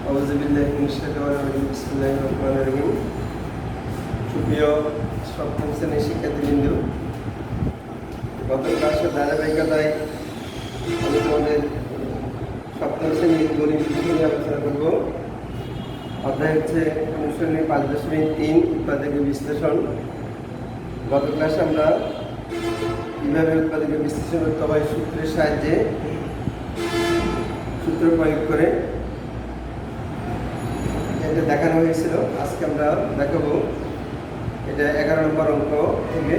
আউযুবিল্লাহি মিনাশ শাইতানির রাজিম বিসমিল্লাহির রহমানির রহিম। সুপ্রিয় সপ্তম শ্রেণীর শিক্ষার্থীবৃন্দ, গত ক্লাসের ধারাবাহিকতায় আমি তোমাদের সপ্তম শ্রেণীর গণিত বিষয় নিয়ে আলোচনা করব। অধ্যায় হচ্ছে অনুশীলনী 5.3 উৎপাদকের বিশ্লেষণ। গত ক্লাসে আমরা কীভাবে উৎপাদকের বিশ্লেষণ করতে হয় সূত্রের সাহায্যে সূত্র প্রয়োগ করে এটা দেখানো হয়েছিল। আজকে আমরা দেখাবো এটা 11 নম্বর অঙ্ক থেকে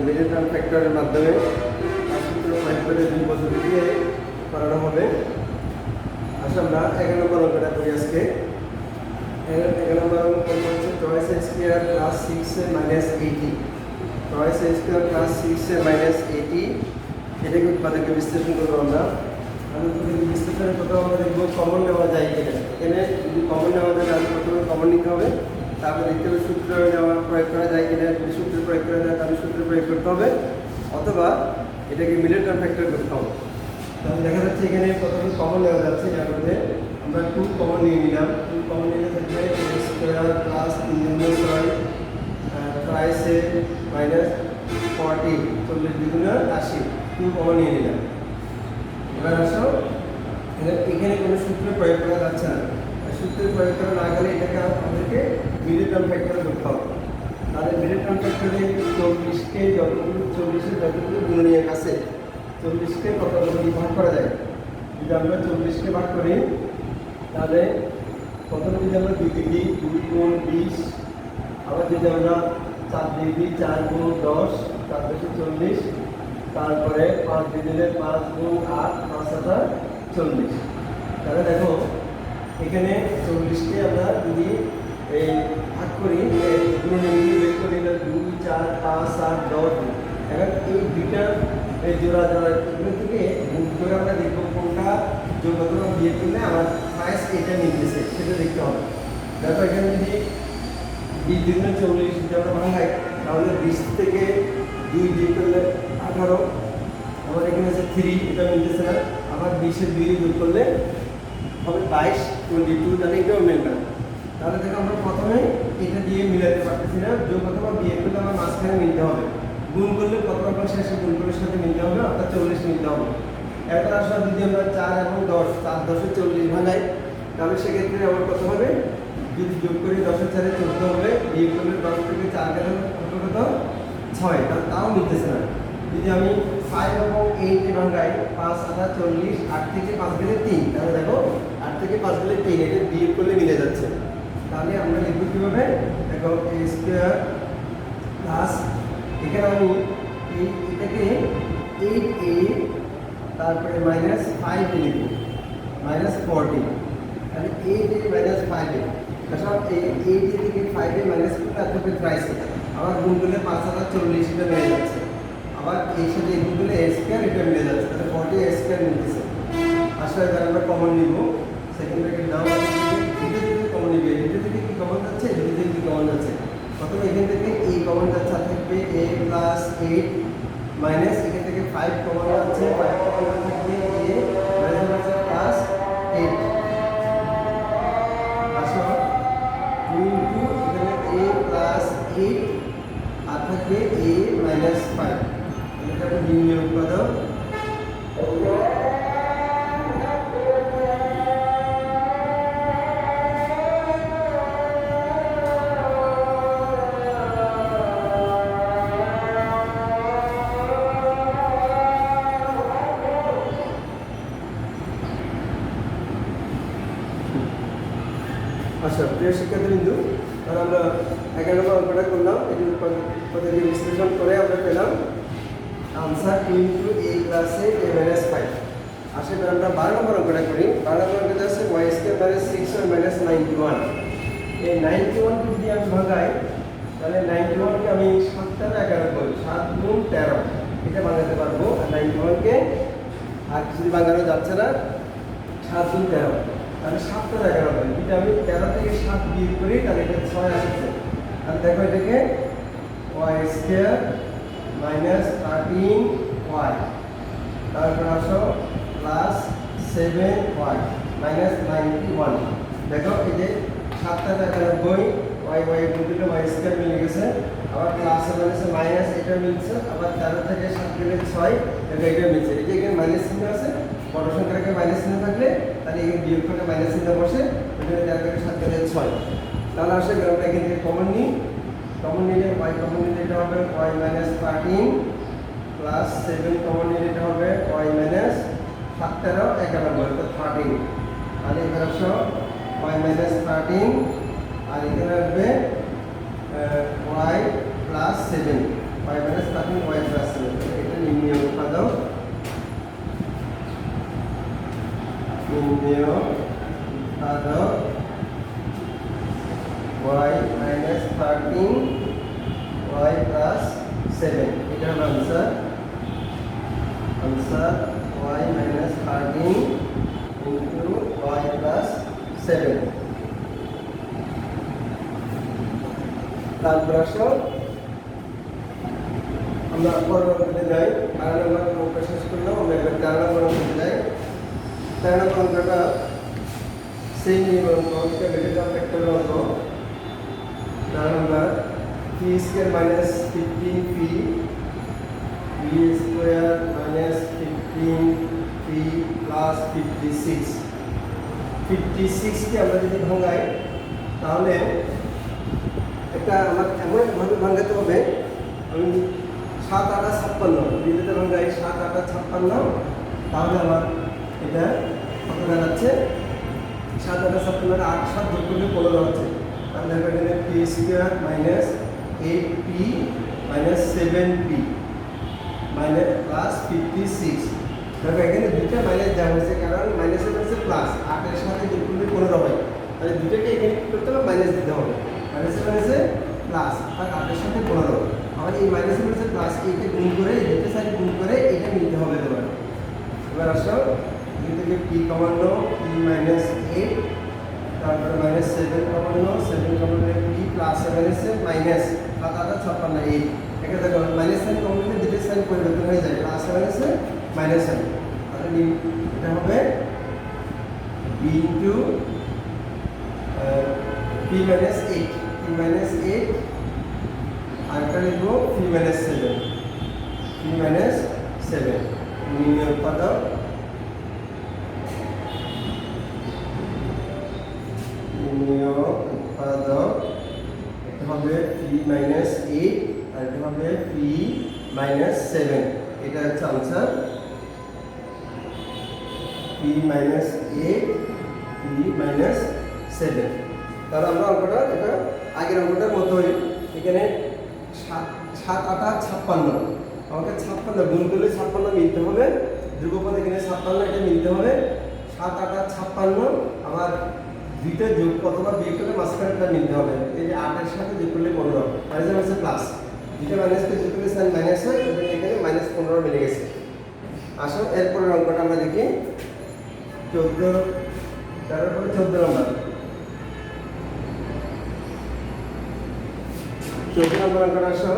মিডল টার্ম ফ্যাক্টরের মাধ্যমে সূত্র প্রয়োগ করে 2 পদ্ধতি দিয়ে করানো হবে। আচ্ছা, আমরা 11 নম্বর অঙ্কটা করি আজকে। 11 নম্বর অঙ্ক হচ্ছে টয়েস এ স্কয়ার প্লাস 6 মাইনাস 80। টয়েস এ স্কয়ার প্লাস 6 মাইনাস 80 এটাকে উৎপাদকের বিশ্লেষণ করবো আমরা। বিশ্লেষণের প্রথমে আমরা দেখবো কমন নেওয়া যায় কিনা। এখানে যদি কমন নেওয়া যায় তাহলে প্রথমে কমন নিতে হবে, তারপর দেখতে হবে সূত্র প্রয়োগ করা যায় কিনা। যদি সূত্র প্রয়োগ করা যায় তাহলে সূত্র প্রয়োগ করতে হবে, অথবা এটাকে মিডল টার্ম ফ্যাক্টর করতে হবে। তাহলে দেখা যাচ্ছে এখানে প্রথমে কমন নেওয়া যাচ্ছে, যার মধ্যে আমরা 2 কমন নিয়ে নিলাম। 2 কমন নিলে থাকবে a square plus 3 thrice A minus 40 40 দ্বিগুণে 80 2 common নিয়ে নিলাম। এবার আসো, এখানে কোনো সূত্র প্রয়োগ করা যাচ্ছে না। সূত্র প্রয়োগ করা না গেলে এটাকে আমাদেরকে মিডল টার্ম ফ্যাক্টর করতে হবে। তাহলে মিডল টার্ম ফ্যাক্টরে 40কে যতগুলো গুণনীয়ক আছে 40কে কতগুলো ভাগ করা যায়। যদি আমরা 40কে ভাগ করি তাহলে প্রথমে যদি আমরা 2 ডিগ্রি 2 গুণ 20, আবার যদি আমরা 4 ডিগ্রি 4 গুণ 10 440, তারপরে 5 দিলে 5 গুণ 8 5 7 40। তাহলে দেখো এখানে 40কে আমরা যদি এই ভাগ করি বের করি 2 4 5 7 10। এখন এই দুইটা জোড়া এগুলো থেকে গুণ করে আমরা দেখবো কোনটা যোগ অথবা বিয়োগ করলে আমার ফার্স্ট এটা মিলতেছে সেটা দেখতে হবে। দেখো এখানে যদি 20 দ্বিগুণে 40 যদি আমরা ভাঙাই তাহলে 20 থেকে 2 বিয়োগ করলে 18। আমার এখানে আছে 3, এটা মিলতেছে না। আবার 20-এর 2 যোগ করলে হবে 22 22, তাহলে এটাও মিলবে না। তাহলে দেখো আমরা প্রথমে এটা দিয়ে মিলাতে পারতেছি না। যোগ অথবা বিয়োগ করলে আমার মাঝখানে মিলতে হবে। গুণ করলে কত রকম শেষে গুণগুলোর সাথে মিলতে হবে, অর্থাৎ 40 মিলতে হবে। এরপর আসলে যদি আমরা 4 এবং 10 4 10-এ 40 ভাঙাই তাহলে সেক্ষেত্রে আমার কত হবে? যদি যোগ করি 10-এর 4-এ 14 হবে, বিয়োগ করলে 10 থেকে 4 গেলে কত 6, তাও মিলতেছে না। যদি আমি 5 এবং 8 ভাঙাই 5 7 40, 8 থেকে 5 গেলে 3, তাহলে দেখো 8 থেকে 5 গেলে 3, এটা বিয়োগ করলে মিলে যাচ্ছে। তাহলে আমরা লিখব কিভাবে? দেখো a স্কয়ার প্লাস এখানে আমি এটাকে 8a তারপরে মাইনাস 5 লিখব মাইনাস 40। তাহলে 8a মাইনাস 5a, সব 8a থেকে 5a মাইনাস করলে এতটুকু প্রাইস। আবার গুণ করলে 5 7 40 এটা মিলে যাচ্ছে। আবার এর সাথে গুণ করলে a স্কয়ার এটা মিলে যাচ্ছে, তাহলে 40 a স্কয়ার মিলতেছে। আসলে এবার আমরা কমন নিব, সেকেন্ড ব্র্যাকেট দাও। এটা থেকে কমন নিবে, এটা থেকে কি কমন যাচ্ছে, এটা থেকে কি কমন যাচ্ছে। প্রথমে এখান থেকে a কমন যাচ্ছে, আর থাকবে a প্লাস 8 মাইনাস এখান থেকে 5 কমন যাচ্ছে, 5 কমন থাকবে a মাইনাস প্লাস 8। আসো 2 ইনটু এখানে a প্লাস 8 আর থাকবে a মাইনাস 5। এটা নির্ণয় উৎপাদক। আচ্ছা, প্রিয় শিক্ষার্থীবৃন্দ, তাহলে আমরা 11 নম্বর অঙ্কটা করলাম। এটির পদ্ধতি বিশ্লেষণ করে আমরা পেলাম answer 2 into a plus a minus 5। আসলে এবার আমরা 12 নম্বর অঙ্কটা করি। 12 নম্বর অঙ্কটা আছে y স্কয়ার মাইনাস 6 মাইনাস 91। এই 91কে যদি আমি ভাঙাই তাহলে 91কে আমি 7 দ্বারা 11 করি, 7 গুণ 13 এটা ভাঙাতে পারবো। আর 91কে আর যদি ভাঙানো যাচ্ছে না, 7 গুণ 13 তাহলে 7 দ্বারা 11 করি। যদি আমি 13 থেকে 7 বিয়োগ করি তাহলে এটা 6 আসছে। আর দেখো এটাকে y স্কয়ার মাইনাস 13y, তারপর আসো প্লাস 7y মাইনাস 91। দেখো এই যে 7 × 91 y y গুণ দিলে y স্কয়ার মিলে গেছে, আবার প্লাস মাইনাসে মাইনাস এটা মিলছে, আবার 13 থেকে 7 গেলে 6 এটা মিলছে। এই যে এখানে মাইনাস চিহ্ন আছে, বড় সংখ্যার আগে মাইনাস চিহ্ন থাকলে তাহলে এখানে বিয়োগ করে মাইনাস চিহ্ন বসে, এখানে 13 থেকে 7 গেলে 6। তাহলে আসলে আমরা এখান থেকে কমন নিই, কমন নিলে y কমন নিলে এটা হবে y - 13 প্লাস 7 কমন নিলে এটা হবে y - 17 11 অর্থাৎ 13। তাহলে এখানে আসো y - 13 আর এখানে আসবে y plus 7, y - 13 y plus 7। এটা নির্ণয় উৎপাদক, নির্ণয় উৎপাদক y - 13 y প্লাস 7, এটা হলো answer. Answer y - 13 into y plus 7। তারপর আসো আমরা পরবর্তীতে যাই, 12 নম্বর অঙ্ক শেষ করলাম, আমরা এবার 13 নম্বর অঙ্কে যাই। 13 নম্বর অঙ্কটা সেই নিয়ম অঙ্ক, এটা ভেরিয়েবল ফ্যাক্টরের অঙ্ক। 13 নম্বর p square minus 15p b square minus 15p plus 56। 56 কে আমরা যদি ভাঙাই তাহলে এটা আমার এমনভাবে ভাঙাতে হবে, আমি 7 8 56 দিতে ভাঙাই 7 8 56, তাহলে আমার এটা কত দাঁড়াচ্ছে? 7 8 56 8 7 যোগ করলে 15 হচ্ছে। তাহলে দেখো এখানে p square minus 8p minus 7p minus plus 56। দেখো এখানে দুইটা মাইনাস দেওয়া হয়েছে, কারণ মাইনাসের হচ্ছে প্লাস, 8 এর সাথে যোগ করলে 15 হয়। তাহলে দুটোকে এখানে কি করতে হবে? মাইনাস দিতে হবে। মাইনাসের মাইনাসে প্লাস আর 8 এর সাথে 15। আবার এই মাইনাসের মাইনাসে প্লাস এইটা গুণ করে দুটো সাইড গুণ করে এটা নিতে হবে তোমার। এবার আসো এখান থেকে p কমানো p মাইনাস 8, তারপরে মাইনাস 7 কমানো 7 কমানো p প্লাস 7 এসে মাইনাস 7 8 56 8। এটা দেখো মাইনাস সাইন কমানো দুটো সাইন পরিবর্তন হয়ে যায়, প্লাস 7 এসে মাইনাস 7। তাহলে এটা হবে b into p minus 8, p minus 8 আর এটা লিখবো p মাইনাস 7, p মাইনাস 7। নির্ণয় উৎপাদক, নির্ণয় উৎপাদক এটা হবে p মাইনাস 8 আর এটা হবে p মাইনাস 7। এটা হচ্ছে answer p minus 8 p minus 7। তাহলে আমরা অঙ্কটা এটা আগের অঙ্কটার মতোই, এখানে 7 8 56, আমাকে 56 গুণ করলে 56 মিলতে হবে, ধ্রুবপদ এখানে 56 এটা মিলতে হবে। 7 8 56 আমার দুইটা যোগ কতবার বিয়োগ করলে মাঝখানেটা মিলতে হবে। এই যে 8 এর সাথে যোগ করলে 15, মাইনাস আছে প্লাস, দুইটা মাইনাসকে যোগ করলে সাইন মাইনাস হয়, এখানে মাইনাস 15 মিলে গেছে। আসো এরপরের অঙ্কটা আমরা দেখি 14, তারপরে 14 নম্বর। 14 নম্বর অঙ্কটা আসো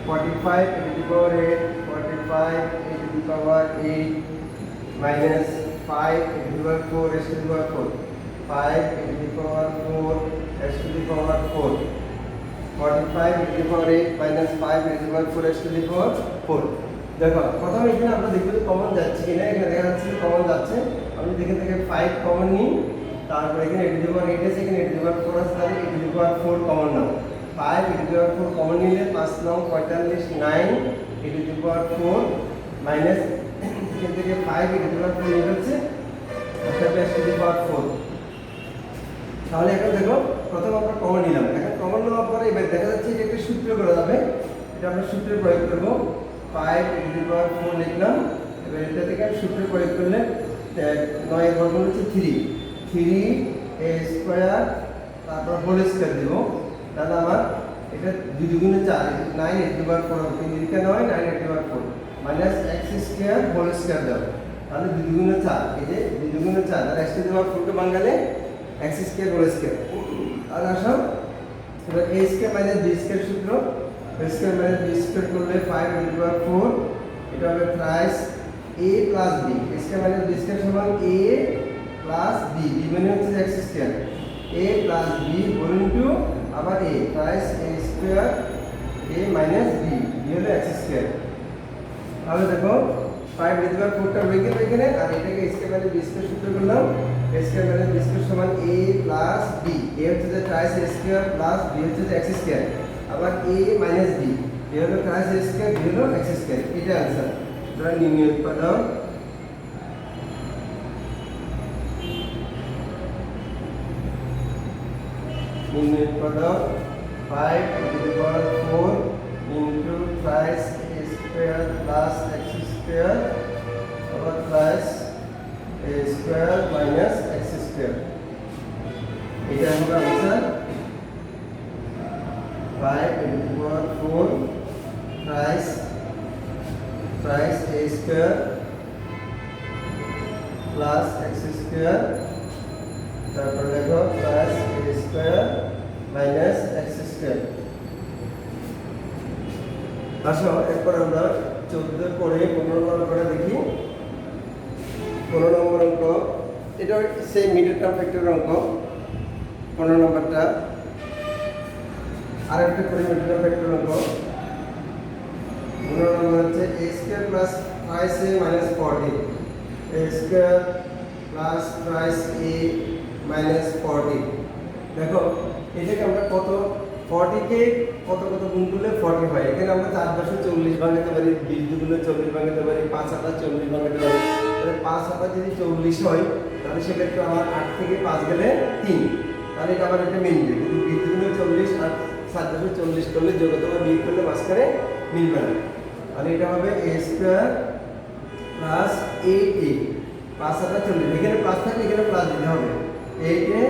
45 to the power 8, 45 to the power 8 minus 5 to the power 4 s to the power 4, 5 to the power 4 s to the power 4, 45 to the power 8 minus 5 to the power 4 s to the power 4। দেখো প্রথমে এখানে আমরা দেখব common যাচ্ছে কিনা, এখানে দেখা যাচ্ছে কমন যাচ্ছে। আমি এখান থেকে 5 কমন নিই, তারপর এখানে a to the power 8 আছে, এখানে a to the power 4 আছে, তাহলে a to the power 4 common now. 5 a to the power 4 common নিলে 5 নাও 45, 9 a to the power 4 minus এখান থেকে 5 a to the power 4 নিয়ে হচ্ছে অর্থাৎ s to the power 4। তাহলে এখন দেখো প্রথম আমরা কমন নিলাম, এখন কমন নেওয়ার পরে এবার দেখা যাচ্ছে এটা একটা সূত্র করা যাবে, এটা আমরা সূত্রে প্রয়োগ করব। 5 a to the power 4 লিখলাম, এবার এটা থেকে সূত্রে প্রয়োগ করলে 9 এর বর্গমূল হচ্ছে 3 a স্কয়ার, তারপর হোল স্কয়ার দেব। তাহলে আমার এটা 2 দুগুণে 4, 9 a to the power 4 হবে, 3 দিকে 9 9 a to the power 4 minus x square whole square দাও। তাহলে 2 দুগুণে 4, এই যে 2 দুগুণে 4, আর x to the power 4 কে ভাঙালে x স্কয়ার হোল স্কয়ার। আর আসো এবার a square minus b square সূত্র, a square minus b square করলে 5 a to the power 4, এটা হবে plus a plus b a square minus b square সমান a প্লাস b b মানে হচ্ছে x square a plus b whole into আবার a plus a square a minus b b হলো x square. তাহলে দেখো 5 divide by 4টা রয়ে গেল এখানে, আর এটাকে a square minus b square সূত্র করলাম a square minus b square সমান a প্লাস b a হচ্ছে যে plus a square plus b হচ্ছে যে x স্কয়ার আবার a মাইনাস b a হলো প্লাস a স্কয়ার b হলো x স্কয়ার। এটা आंसर। ধরা নির্ণয় উৎপাদক নির্ণয় উৎপাদক 5 to the power 4 into plus a square plus x square আবার plus a square minus x square. এটা হলো answer. 5 to the power 4 plus a square plus x square, তারপর দেখো plus a square minus x square. আসো এরপর আমরা 14 পরে 15 নম্বর করে দেখি। 15 নম্বর অঙ্ক, এটা সেম মিডল টার্ম ফ্যাক্টরের অঙ্ক। 15 নম্বরটা আরেকটা করে মিডল টার্ম ফ্যাক্টরের অঙ্ক। 15 নম্বর হচ্ছে a square plus 5a minus 40 a square plus 5a minus 40। দেখো এটাকে আমরা কত 40 কে কত কত গুণ করলে 40 হয়। এখানে আমরা 4 পাশে 40 ভাঙাতে পারি, 20 দুগুণে 40 ভাঙাতে পারি, 5 হাতা 40 ভাঙাতে পারি। তাহলে 5 হাতা যদি 40 হয় তাহলে সেক্ষেত্রে আমার 8 থেকে 5 গেলে 3, তাহলে এটা আবার একটা মিলবে। কিন্তু 20 দুগুণে 40 আর 7 পাশে 40 করলে যোগ অথবা বিয়োগ করলে মাঝখানে মিলবে না। তাহলে এটা হবে a স্কয়ার প্লাস 8a 5 হাতা 40, এখানে প্লাস থাকলে এখানে প্লাস দিতে হবে। 8a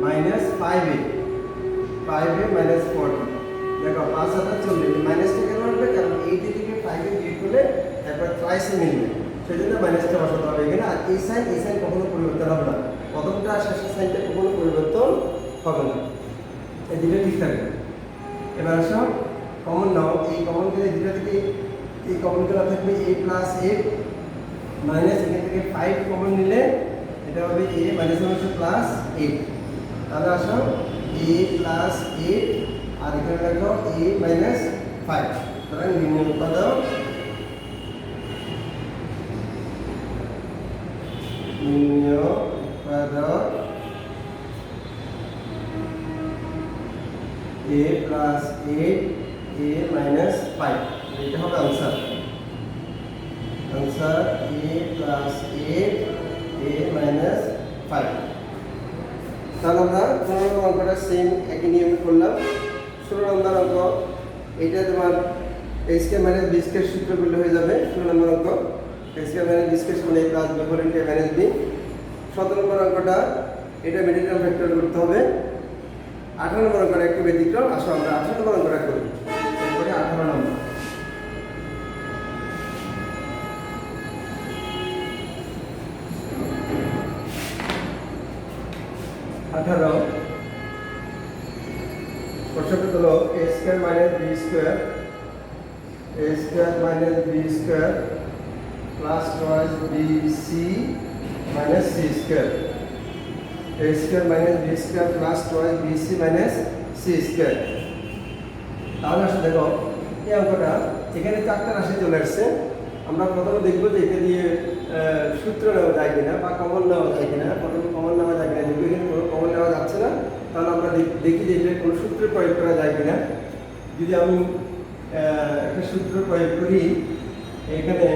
minus 5a minus 40। দেখো 5 হাতা 40 মাইনাসটা কেন হবে? কারণ 8a থেকে 5a বিয়োগ করলে একবার ট্রাইসে মিলবে, সেজন্য মাইনাসটা বসাতে হবে এখানে। আর এই সাইন কখনো পরিবর্তন হবে না, প্রথমটা আর শেষের সাইনটা কখনো পরিবর্তন হবে না, এই দুটো ঠিক থাকবে। এবার আসো কমন নাও, এই কমন গেলে দুটো থেকে এই কমন গুলো থাকবে a প্লাস 8 মাইনাস এখান থেকে 5 কমন নিলে এটা হবে a মাইনাস হচ্ছে প্লাস 8। তাহলে আসো a প্লাস 8 আর এখানে দেখো a মাইনাস 5। তাহলে নির্ণয় উৎপাদক a প্লাস 8 a মাইনাস 5, এটা হবে answer. Answer a plus 8 a minus 5। তাহলে আমরা 15 নম্বর অঙ্কটা সেম একই নিয়মে করলাম। 16 নম্বর অঙ্ক, এটা তোমার a square minus b square সূত্র করলে হয়ে যাবে। 16 নম্বর অঙ্ক a square minus b square সমান a plus b whole into a minus b। 17 নম্বর অঙ্কটা এটা মিডল টার্ম ফ্যাক্টর করতে হবে। 18 নম্বর অঙ্কটা একটু ব্যতিক্রম। আসো আমরা 18 নম্বর অঙ্কটা করি। এরপরে 18 নম্বর, প্রশ্নটা হলো a square minus b square plus twice bc minus c square a square minus b square plus twice bc minus c square. তাহলে আসলে দেখো এই অঙ্কটা এখানে 4টা রাশি চলে আসছে। আমরা প্রথমে দেখবো যে এটা দিয়ে সূত্র নেওয়া যায় কিনা বা কমন নেওয়া যায় কিনা। প্রথমে কমন নেওয়া যায় কিনা, যেহেতু এখানে কোনো কমন নেওয়া যাচ্ছে না, তাহলে আমরা দেখি যে এটা কোনো সূত্র প্রয়োগ করা যায় কিনা। যদি আমি একটা সূত্র প্রয়োগ করি, এখানে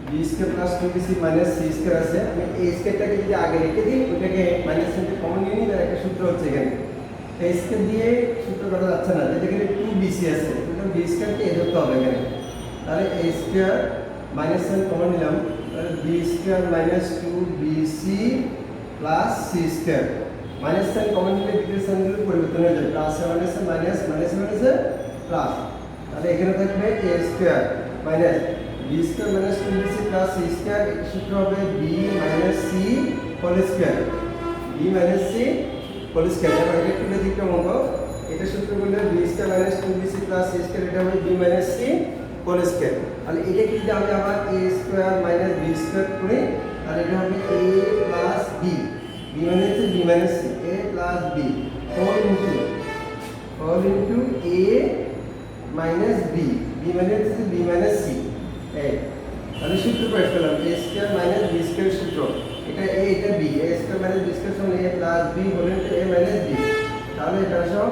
B square plus 2bc minus c square আছে, আমি এই স্কয়ারটাকে যদি আগে রেখে দিই, ওটাকে মাইনাস সাইনটা কমন নিয়ে নিই, তার একটা সূত্র হচ্ছে এখানে এই স্কয়ার দিয়ে সূত্র করা যাচ্ছে না, যেটা এখানে 2bc আছে, সুতরাং b স্কয়ারকে এ ধরতে হবে এখানে। তাহলে a square minus sign common নিলাম, তাহলে b square minus 2bc plus c square. Minus sign কমন নিলে দ্বিতীয় সাইনগুলো পরিবর্তন হয়ে যায়, plus minus minus minus minus plus. তাহলে এখানে থাকবে a square minus b square minus 2bc plus c square. এর সূত্র হবে b minus c whole square, b minus c whole square. এবার এটা একটু ব্যতিক্রম অঙ্ক, এটা সূত্র করলে b square minus 2bc plus c square, এটা হবে b minus c whole square. তাহলে এটা কি যদি আমি আবার a square minus b square করি তাহলে এটা হবে a প্লাস b b মানে হচ্ছে b minus c a plus b whole into a minus b b মানে হচ্ছে b মাইনাস c এই তাহলে সূত্র প্রয়োগ করলাম a square minus b square সূত্র এটা a এটা b a square minus b square সমান a plus b whole into a minus b তাহলে এটা সব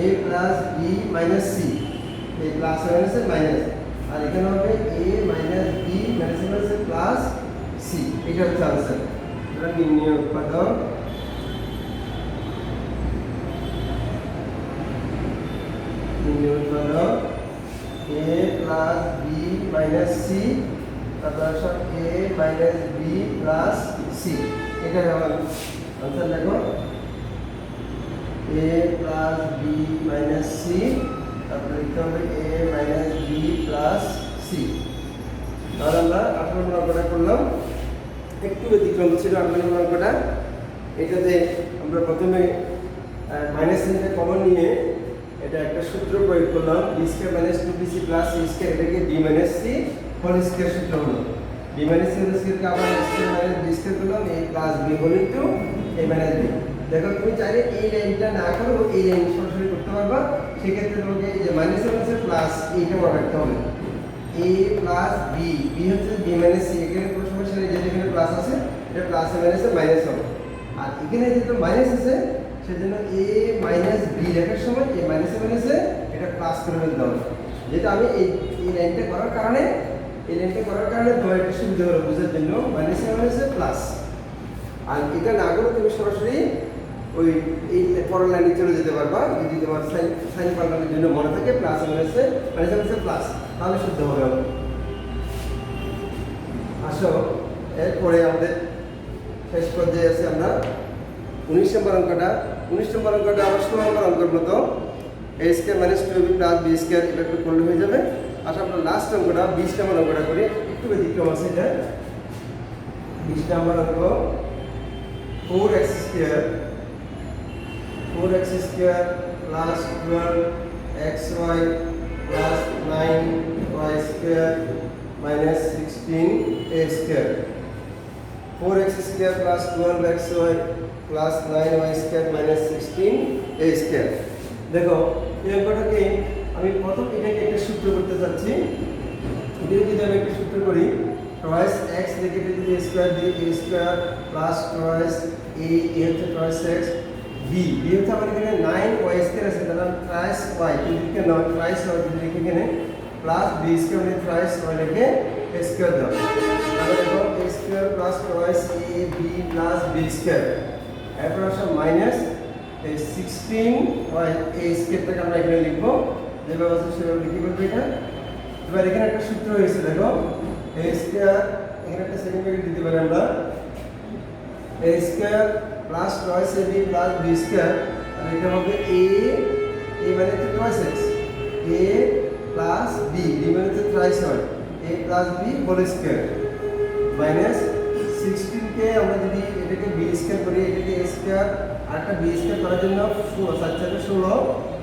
a plus b minus c a plus minus minus আর এখানে হবে a minus b minus plus c এটা হচ্ছে আনসার এটা নির্ণয় উৎপাদক a plus b minus c তারপর সব a minus b plus c এটা হবে আনসার দেখো a plus b minus c তারপরে লিখতে হবে a minus b plus c তাহলে আমরা 18 নম্বর অঙ্কটা করলাম একটু ব্যতিক্রম ছিল 18 নম্বর অঙ্কটা এটাতে আমরা প্রথমে মাইনাস চিহ্নটা কমন নিয়ে এটা একটা সূত্র প্রয়োগ করলাম b square minus 2bc plus c square এটাকে b minus c whole square সূত্র হলো b মাইনাস c হোল স্কয়ারকে আবার a square minus b square করলাম a plus b whole into a minus b দেখো তুমি চাইলে এই লাইনটা না করো এই লাইন সরাসরি করতে পারবা সেক্ষেত্রে তোমাকে এই যে মাইনাস হচ্ছে প্লাস এইটা মনে রাখতে হবে a প্লাস b b হচ্ছে b মাইনাস c এখানে কোনো সমস্যা নেই যেখানে প্লাস আছে এটা প্লাস মাইনাস মাইনাস হবে আর এখানে যেহেতু মাইনাস আছে সেজন্য a মাইনাস b লেখার সময় a মাইনাস মাইনাসে এটা প্লাস করে ফেলতে হবে যেটা আমি এই লাইনটা করার কারণে তোমার একটা সুবিধা হলো বোঝার জন্য মাইনাস মাইনাসে প্লাস আর এটা না করে তুমি সরাসরি ওই এই পরের লাইনে চলে যেতে পারবা যদি তোমার সাইন পাল্টানোর জন্য মনে থাকে প্লাস মাইনাসে প্লাস তাহলে শুদ্ধ হবে আসো এরপরে আমাদের শেষ পর্যায়ে আছে আমরা 19 নম্বর অঙ্কটা আবার 16 নম্বর অঙ্কের মতো a square minus 2b plus b square এটা একটু করলে হয়ে যাবে আচ্ছা আমরা লাস্ট অঙ্কটা 20 নম্বর অঙ্কটা করি একটু ব্যতিক্রম আছে এটা 20 নম্বর অঙ্ক 4x square plus 12xy plus 9y square minus 16a square 4x square plus 12xy plus 9y square minus 16a square দেখো এই অঙ্কটাকে আমি প্রথম এটাকে একটা সূত্র করতে যাচ্ছি এটা যদি আমি একটা সূত্র করি twice x লিখে যদি a square দিয়ে a square plus twice a হচ্ছে twice x b হচ্ছে আমাদের এখানে 9y স্কয়ার আছে তাহলে twice y কিন্তু নয় twice y যদি লিখে এখানে প্লাস b স্কয়ার মানে twice y লিখে a স্কয়ার দাও তাহলে দেখো a square plus twice a b plus b square এরপর আসে মাইনাস এই 16y a স্কয়ারটাকে আমরা এখানে লিখব যেভাবে আছে সেভাবে লিখে বলবো এটা এবার এখানে একটা সূত্র হয়েছে দেখো a স্কয়ার এখানে একটা সেকেন্ড ব্র্যাকেট দিতে পারি আমরা a square plus twice ab plus b square আর এটা হবে a মানে হচ্ছে twice x a plus b মানে হচ্ছে thrice y a plus b whole square minus 16 কে আমরা যদি এটাকে b স্কয়ার করি এটাকে a স্কয়ার আর একটা b স্কয়ার করার জন্য 16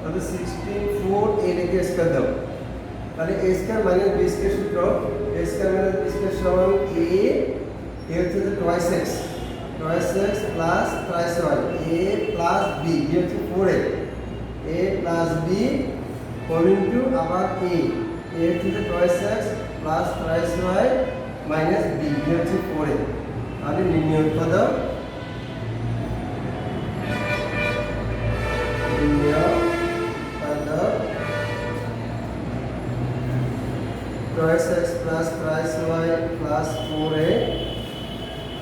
তাহলে 16 4 a লিখে স্কয়ার দাও তাহলে a square minus b square সূত্র a square minus b square সমান a হচ্ছে twice x twice x plus twice y a plus b হচ্ছে 4a a plus b whole into আবার a হচ্ছে twice x plus twice y minus b হচ্ছে 4a তাহলে নির্ণয় উৎপাদক twice x plus twice y plus 4a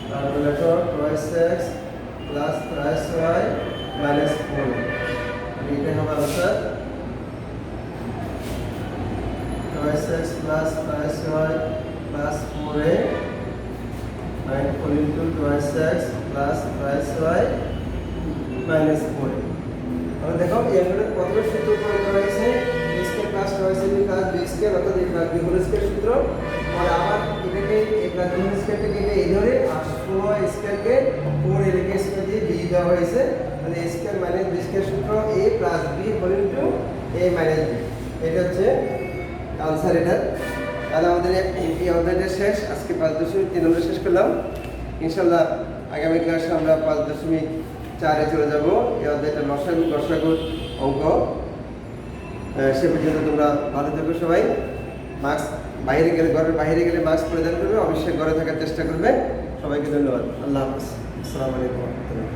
তারপরে লেখো twice x plus twice y minus 4 এটা হবে answer twice x plus twice y plus 4a and whole into twice x plus twice y minus 4a তাহলে দেখো এই অঙ্কটা কতটা সূত্র প্রয়োগ করা হয়েছে a square plus twice ab plus b square অর্থাৎ a plus b whole square সূত্র আর আবার এটাকে a প্লাস b হোল স্কয়ারটাকে এই ধরে আর 16 স্কয়ারকে 4 a লিখে স্কয়ার দিয়ে b দেওয়া হয়েছে তাহলে a square minus b square সূত্র a plus b whole into a minus b এটা হচ্ছে আনসার এটা তাহলে আমাদের এই অধ্যায়টা শেষ। আজকে 5.3 আমরা শেষ করলাম। ইনশাল্লাহ আগামী ক্লাসে আমরা 5.4-এ চলে যাব। এই অধ্যায়টা লসাগুর অঙ্ক। সে পর্যন্ত তোমরা ভালো থেকো সবাই। মাস্ক বাইরে গেলে, ঘরের বাইরে গেলে মাস্ক পরিধান করবে, অবশ্যই ঘরে থাকার চেষ্টা করবে। সবাইকে ধন্যবাদ। আল্লাহ হাফেজ। আসসালামু আলাইকুম ওয়া রাহমাতুল্লাহ।